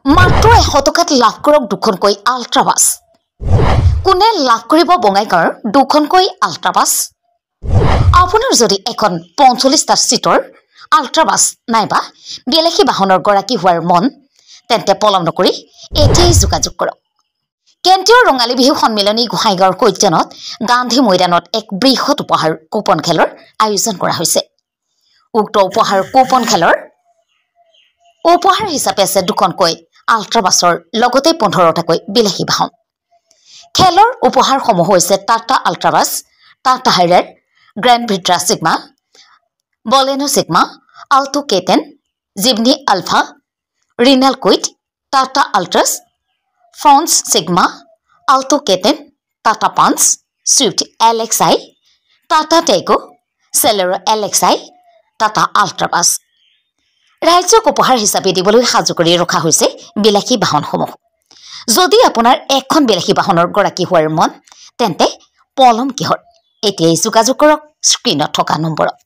মাত্ৰ 100 টকাত লাভ কৰক দুখনকৈ আল্ট্ৰা বাছ কোনে লাভ কৰিব বঙাইগাঁৱৰ দুখনকৈ আল্ট্ৰা বাছ আপোনাৰ যদি এখন 45টা সিটৰ আল্ট্ৰা বাছ নাইবা বেলেগি বাহনৰ গৰাকী হোৱাৰ মন তেন্তে পলম নকৰি এতিয়াই যোগাযোগ কৰক কেন্দ্ৰীয় ৰঙালী বিহু সন্মিলনী গোহাইগাঁৱৰ কৈত্যনত গান্ধী ময়দানত এক বৃহৎ উপহাৰ কুপন খেলৰ আয়োজন কৰা হৈছে উক্ত উপহাৰ কুপন খেলৰ উপহাৰ হিচাপে আছে দুখনকৈ আল্ট্ৰা বাছৰ লগতে 15টাকৈ বেলেগি বাহন খেলৰ উপহাৰসমূহ হৈছে টাটা আল্ট্ৰা বাছ টাটা হাইৰাৰ grand Vitara Sigma Baleno Sigma Alto K ten Jimny Alpha Renault Kwid Tata Altroz Fronx Sigma Alto K ten Tata Punch Swift LXi Tata Tiago Celerio LXi Tata ultra bus ৰাজ্যক উপহাৰ হিচাপে দিবলৈ সাজু কৰি ৰখা হৈছে বেলেগি বাহনসমূহ যদি আপোনাৰ এখন বেলেগি বাহনৰ গৰাকী হোৱাৰ মন তেন্তে পলম কিহৰ এতিয়াই যোগাযোগ কৰক স্ক্ৰিনত থকা নম্বৰত